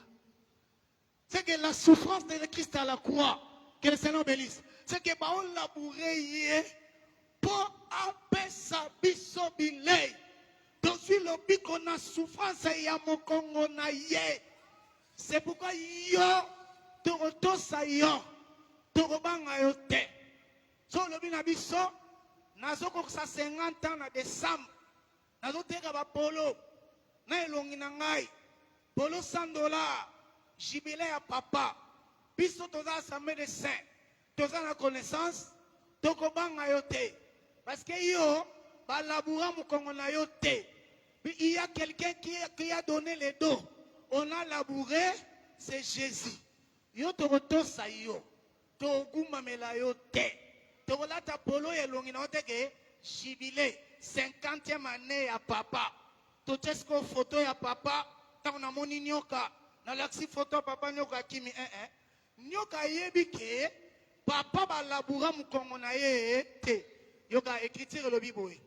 C'est que la souffrance de Christ à la croix, que le Seigneur bénisse. C'est que on labourer pour appeler sa bisobile. Donc sur le but qu'on a souffrance et à mon Congo naïe. C'est pourquoi yo toroto sa yo torobanga yo te. So le bin abiso nazo ko sa 50 ans na décembre. Nazo teka ba polo na elongi na ngai. Polo $100. Jubilé à papa. Biso toza assemblée de saints. Toza na connaissance tokobanga yo te. Parce que yo ba laboura mu kongo na yo te. Il y a quelqu'un qui a donné les dos. On a labouré, c'est Jésus. Yo toroto sa yo. Toguma mela yo te. Torolata polo elongi na te ke jubilé 50e année à papa. Tochesko photo ya papa. Tant na moni nyoka. Na laksi photo papa nyoka kimi nyoka yebi ke papa ba laboura mukongo na ye te. Yoka écriture le Bible.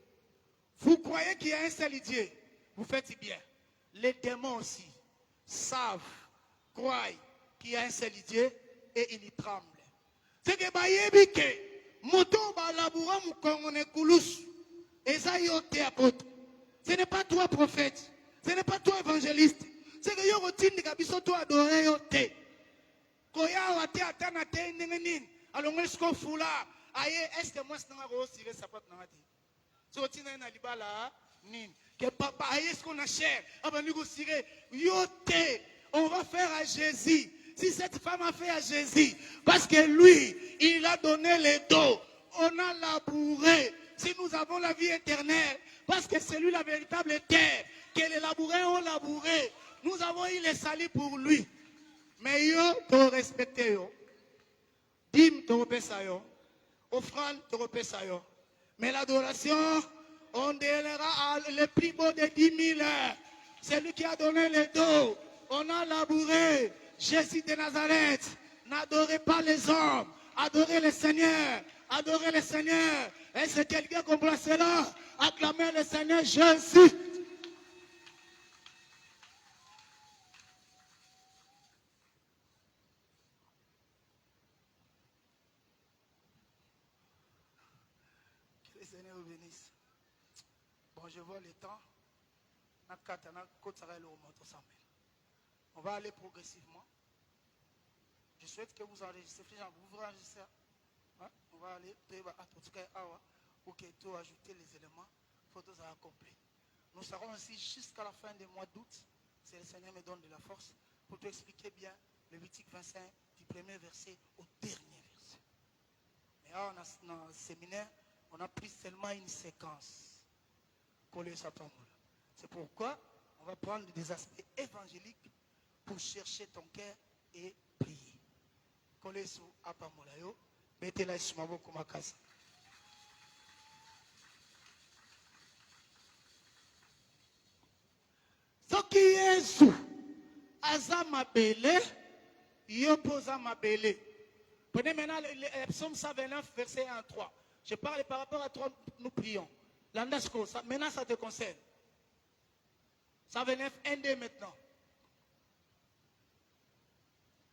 Vous croyez qu'il y a un seul Dieu? Vous faites bien. Les démons aussi savent, croient qu'il y a un seul Dieu et ils y tremblent. C'est que bayebi ke moto ba laboura mukongo ne kulus. Eza yo te apôtre. Ce n'est pas toi prophète. Ce n'est pas toi évangéliste. C'est que yo rotine kabiso to adorer yo te. Koya wate atana te ninginin. Alors est-ce fula aye est-ce que moi s'nanga ko sire sapat na ati. So rotine na libala nin. Que papa aye est-ce qu'on a cher. Abani ko sire yo te. On va faire à Jésus. Si cette femme a fait à Jésus parce que lui, il a donné les dos. On a labouré. Si nous avons la vie éternelle, parce que c'est lui la véritable terre, que les labourés ont labouré, nous avons eu les salis pour lui. Mais yo, te respecter yo. Dim, te repesa yo. Offrande, te repesa yo. Mais l'adoration, on donnera le plus beau de 10 000. C'est lui qui a donné les dos. On a labouré. Jésus de Nazareth. N'adorez pas les hommes. Adorez le Seigneur. Adorez le Seigneur. Est-ce que quelqu'un comprend cela? Acclamez le Seigneur Jésus. Que le Seigneur vous bénisse. Bon, je vois le temps. On va aller progressivement. Je souhaite que vous enregistrez. Vous enregistrez. Hein? On va aller pour que tout ajouter les éléments. Photos à accomplir. Nous serons ici jusqu'à la fin du mois d'août. Si le Seigneur me donne de la force pour te expliquer bien le Levitique 25 du premier verset au dernier verset. Mais là, dans le séminaire, on a pris seulement une séquence. C'est pourquoi on va prendre des aspects évangéliques pour chercher ton cœur et prier. Kolesu apamolayo, betela sumabo kumakasa. Soki Yesu aza mabele, yo poza mabele. Prenez maintenant le psaume 129, verset 1 à 3. Je parle par rapport à toi, nous prions. Landasco, maintenant ça te concerne. 129, 1, 2 maintenant.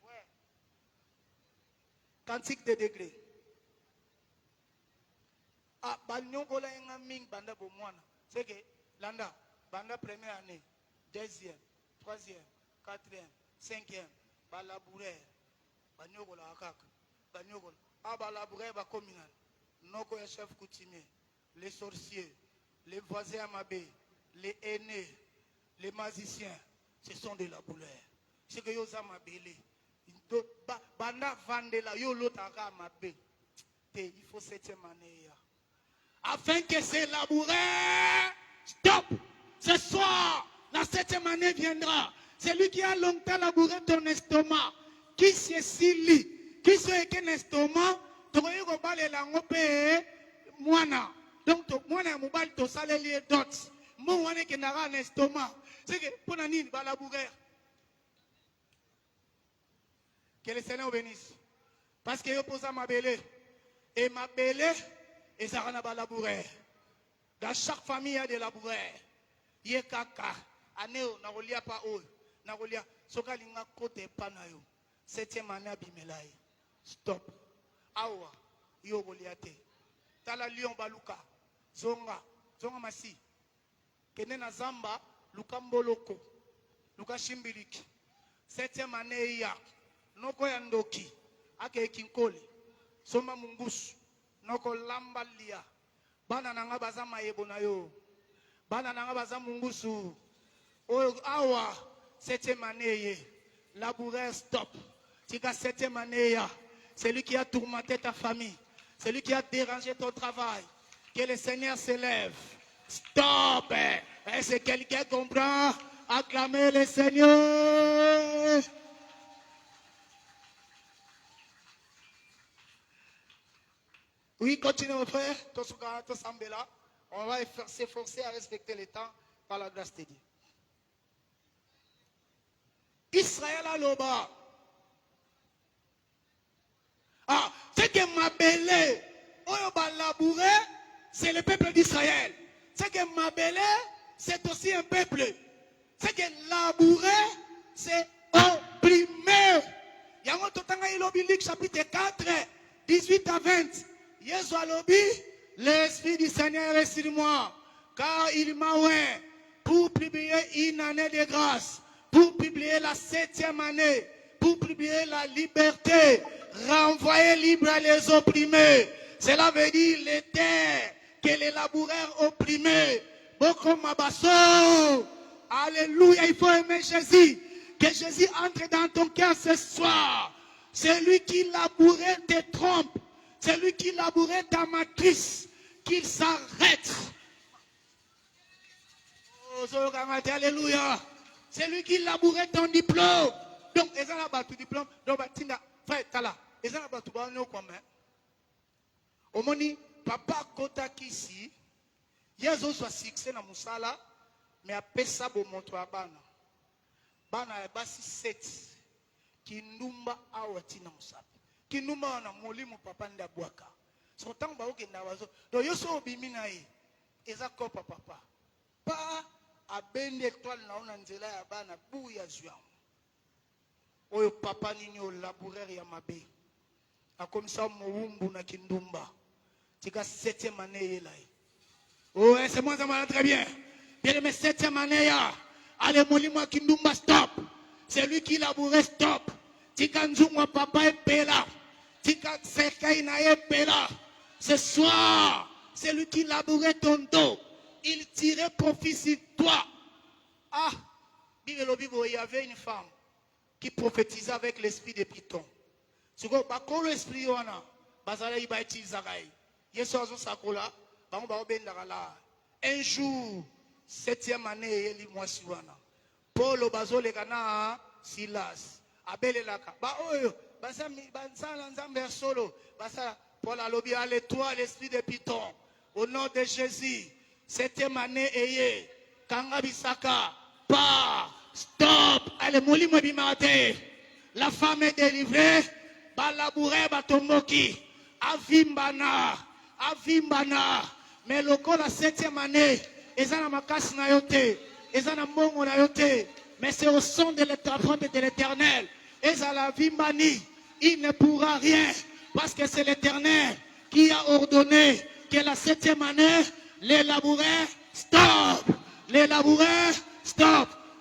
Ouais. Cantique de degrés. Ah, Banyogola Ming Banda Bomwana. C'est que, Landa, Banda première année, deuxième, troisième, quatrième, cinquième, Balabouré, Banyogola Akak, Banyogola, Ah, Balabouré, Bakominal, Noko et chef coutumier, les sorciers, les voisins amabés, les aînés, les magiciens, ce sont des laboureurs. C'est que yo ma belé. Banda vandela yo lotara ma bé. Il faut 7e année. Afin que ces laboureurs stop. Ce soir, la 7e année viendra. Celui qui a longtemps labouré ton estomac, qui se sili, qui se qu'un estomac, tu vas aller la ngopé moana. Donc moana mobile to salé dots. Mon wane qui n'a un estomac. C'est que pour nani va labourer. Que le Seigneur bénisse. Parce que je pose à ma belé. Et ma belé, et ça n'a pas labouré. Dans chaque famille, il y a des laboureurs. Il y a kaka. Anéo, n'a relia pas haut. N'a relia. Soka linga kote panayo. 7e année abimelaï. Stop. Awa. Yo goliate. Tala lion baluka. Zonga. Zonga masi. Kene na zamba. Luka mboloko. Luka shimbiliki. 7e année ya. Noko ya ndoki. Ake kinkoli. Soma mungusu. Noko lamba lia. Bana nanga baza mayebo na yo. Bana nanga baza mungusu. Oyo awa. 7e année. Laboureur stop. Tika 7e année. Celui qui a tourmenté ta famille. Celui qui a dérangé ton travail. Que le Seigneur s'élève. Stop. Est-ce que quelqu'un comprend? Acclamez le Seigneur. Oui, continuez mon frère. On va s'efforcer à respecter les temps par la grâce de Dieu. Israël a l'oba. Ah, c'est que ma belé, labouré, c'est le peuple d'Israël. C'est que ma belé, c'est aussi un peuple. C'est que labouré, c'est opprimé. Il y a un totanga ilobilik chapitre 4, 18 à 20. Yesu alobi, l'Esprit du Seigneur est sur moi, car il m'a oint pour publier une année de grâce, pour publier la 7e année, pour publier la liberté, renvoyer libre les opprimés. Cela veut dire les terres que les laboureurs opprimés. Beaucoup m'abasso. Alléluia, il faut aimer Jésus. Que Jésus entre dans ton cœur ce soir. Celui qui labourait te trompe. Celui qui labourait ta matrice. Qu'il s'arrête. Oh, alléluia. Celui qui labourait ton diplôme. Donc, ils ont là ton diplôme. Donc, frère, t'as là. Ils ont là tout le comme au moni, papa kota kisi, yezo soit succès na musala, mais après ça, bon montre à bana. Bana basi 7. Kindumba awati na musala. Kindumba na moli mu papa nda boaka. So tant ba oke na wazo. Do yoso obimi na ye. Eza kopa papa. Pa abende étoile na ona nzela ya bana bu ya zwa. Oyo papa nini o laboureur ya mabe. A comme ça moumbu na kindumba. Tika 7e année là. Oh, c'est moi ça m'a très bien. Bien mais 7e année là. Allez molimo kindumba stop. C'est lui qui labourait stop. Tika nzungwa papa et pela. Tika sekai na e pela. Ce soir, c'est lui qui labourait ton dos. Il tirait profit sur toi. Ah, il y avait une femme qui prophétisait avec l'esprit de Python. Si vous avez l'esprit, vous avez l'esprit. Un jour, 7e année, il mois suivant. Paul Obazo le Gana, Silas, Abel Elaka. Paul a lobby à l'étoile, l'esprit de Python. Au nom de Jésus, 7e année, ayez. Kangabisaka, pas, stop. Allez, Mouli Mobimate. La femme est délivrée. Balabouré, Batomoki. Avimbana. Mais le corps la 7e année, ils ont ma casse na yote, ils ont mon na yote, mais c'est au son de l'Éternel. Ils ont la vimbani, il ne pourra rien, parce que c'est l'Éternel qui a ordonné que la 7e année, les laboureurs, stop,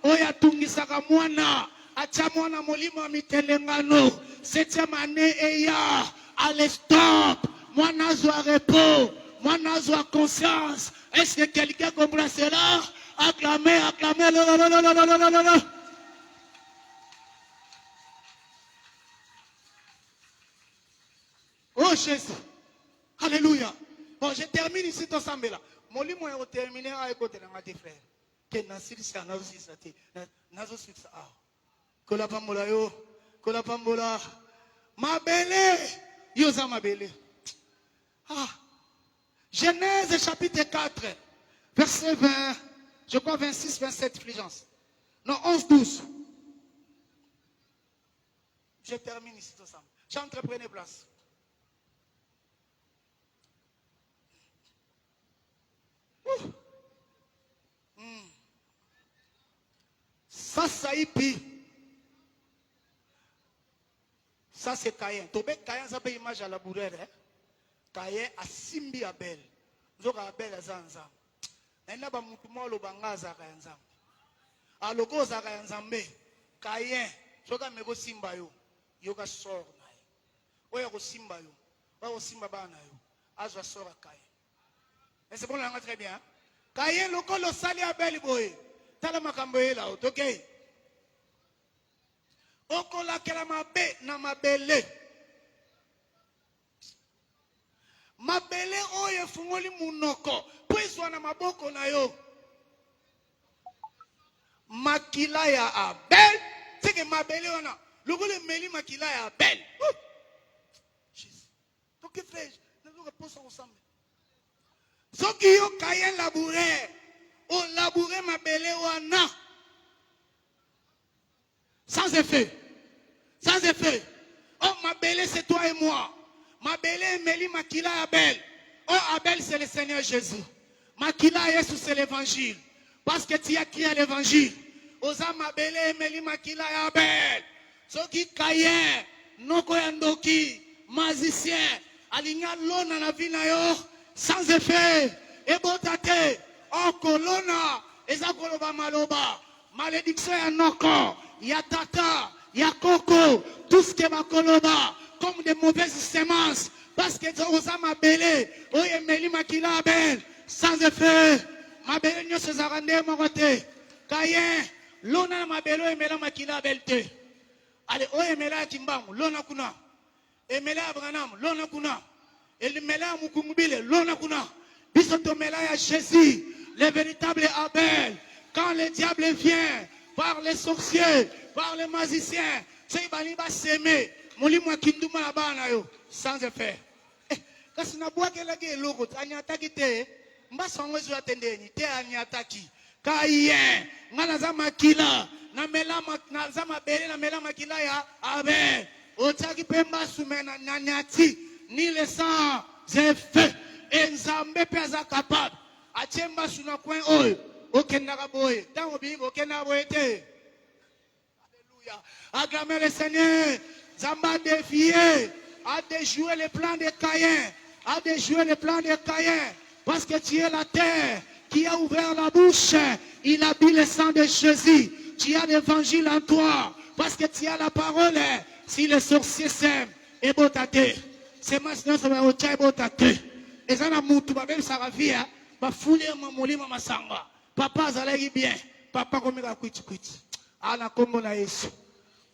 Oya tungisaka mwana, acha mwana molimo mitelengano, 7e année eya, allez stop. Moi, n'a pas repos. Moi, n'a pas conscience. Est-ce que quelqu'un comprend cela? Acclamez. Jésus. Alléluia. Bon, je termine ici tout ensemble là. Mon livre est terminé avec côté de mes frères. Que Nassir c'est un aussi ça. Nazo c'est ça. Kola pambola yo, kola pambola. Ma belle, yosa ma belle. Ah. Genèse chapitre 4, verset 20, je crois 26, 27, Fulgence. Non, 11, 12. Je termine ici tout ensemble. J'entreprenez place. Ça, ça y pis. Ça, c'est Caïn. Tobé Caïn, ça peut image à la bourrère. Caïn a Simbi Abel. Zoka Abel a Zanzam. Nena ba mutumo lo banga za Kayanzam. A logo za Kayanzambe. Caïn. Zoka mego Simba yo. Yoga sort na yo. Oya ko Simba yo. Oya ko Simba ba na yo. Azwa sort a Caïn. Et c'est bon là, très bien. Caïn loko lo sali Abel boy. Tala makambo la ok. Okola kela mabe na mabele. Mabele oye fungoli munoko. Pwizwa na maboko na yo. Makila ya Abel. Seke mabele wana. Lugule meli makila ya Abel. Jesus. Donc frère, nous reposons ensemble. Soki yo Caïn labouré. O labouré mabele wana. Sans effet. Sans effet. Oh, ma belle, c'est toi et moi. Ma belle, Mélie, Makila, Abel. Oh, Abel, c'est le Seigneur Jésus. Makila, Jésus, c'est l'évangile. Parce que tu as crié l'évangile. Osa, ma belle, Mélie, Makila, Abel. Soki, Caïn, Noko Yandoki, magicien, Aligna, Lona, la vie, sans effet. Et botate, oh, Kolona, Ezakoloba, Maloba. Malédiction, Yanoko. Yatata, Yakoko, tout ce qui est Makoloba, comme des mauvaises semences, parce que Osama Bele, Oye Meli Makila Abel, sans effet, ma belle n'y se zarande Morote, Caïn, Lona ma belle, Oye Mela Makila Abel te. Allez, Oye Mela Kimbang, Lona Kuna, Emela Abranam, Lona Kuna, Mela Mukungubile, Lona Kuna, Bisoto Mela ya Jésus, le véritable Abel, quand le diable vient, par les sorciers, par les magiciens, c'est bani ba s'aimer, molimo kinduma la bana yo, sans effet. Kasi na bwa ke lage logo, anyataki te, mba songwe zo atendeni, te anyataki. Caïn, ngana za makila, na melama na za mabele na melama makila ya Abel. Otaki pemba sumena nyanyati, ni le sang effet. Nzambe pe za capable. Achemba suna coin oil. Okendaka boye. Tango bingo okenda boye te. Alléluia. Acclamez le Seigneur. Zamba a défié, a déjoué les plans de Caïn, a déjoué les plans de Caïn, parce que tu es la terre qui a ouvert la bouche, il a bu le sang de Jésus. Tu as l'évangile en toi, parce que tu as la parole. Si les sorciers s'aiment, et botate, c'est maintenant ça va au tchai botate. Et ça n'a moutou, même ça va via, va fouler ma mouli ma sanga. Papa zalagi bien, papa comme il a quitté. Ana comme on a yesu.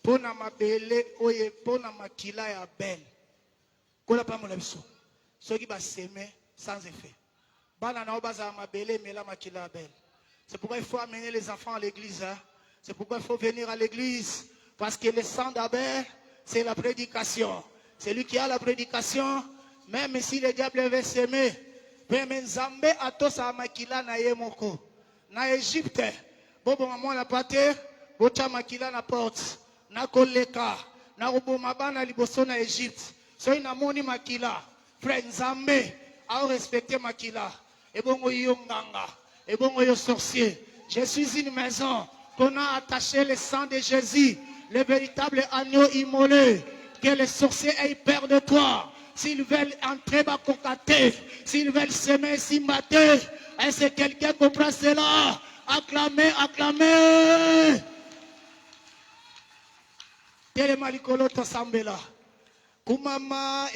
Pona mabele oye pona makila ya Abel. Kola pa mona biso. Soki ba semer sans effet. Bana na obaza mabele mela makila Abel. C'est pourquoi il faut amener les enfants à l'église. Hein? C'est pourquoi il faut venir à l'église. Parce que le sang d'Abel, c'est la prédication. C'est lui qui a la prédication. Même si le diable veut s'aimer. Même Nzambe atosa makila na yemoko. Na Égypte. Bobo maman la pate. Bocha makila na porte. Na koleka. Na roboma bana liboso na Égypte. So ina moni makila. Frère Nzambe a respecté makila. Et bon yo nganga. Et bon yo sorcier. Je suis une maison qu'on a attaché le sang de Jésus. Le véritable agneau immolé. Que les sorciers aient peur de toi. S'ils veulent entrer bas cocater. S'ils veulent s'aimer, s'imbater. Est-ce que quelqu'un comprend cela? Acclamez, acclamez. Telemalikolo tosambela. Kumama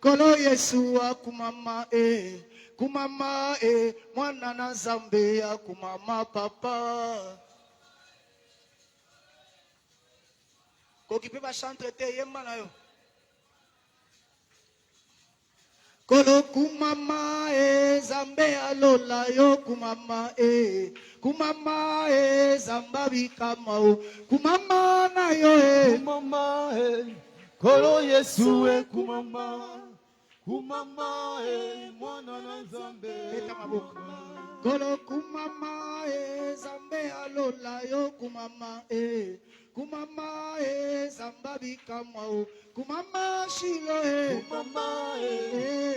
kolo Yesua kumama kumama mwana na Zambia kumama papa. Kokipe ba chanter te yemba na yo. Kolo kumama zambe alola yo kumama kumama zamba bikama kumama na yo kumama kolo Yesu kumama kumama mwana na Nzambe leta maboko kolo kumama zambe alola yo kumama kumama zamba bikama kumama shilo kumama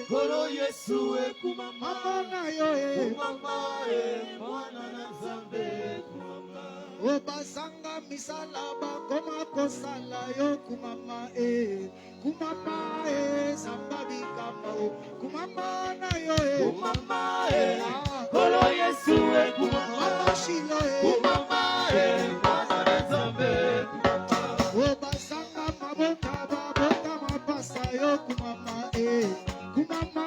kolo Yesu kumama na yo kumama mwana na Nzambe kumama obasanga misalaba koma kosala yo kumama kumama zamba bikama kumama na yo kumama kolo Yesu kumama shilo kumama mwana na Nzambe obasanga mabota babota mapasa yo kumama kumama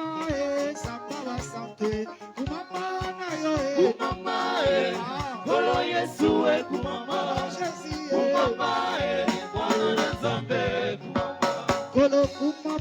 zamba basante kumama na yo kumama kolo Yesu kumama kumama mwana na Nzambe kolo kumama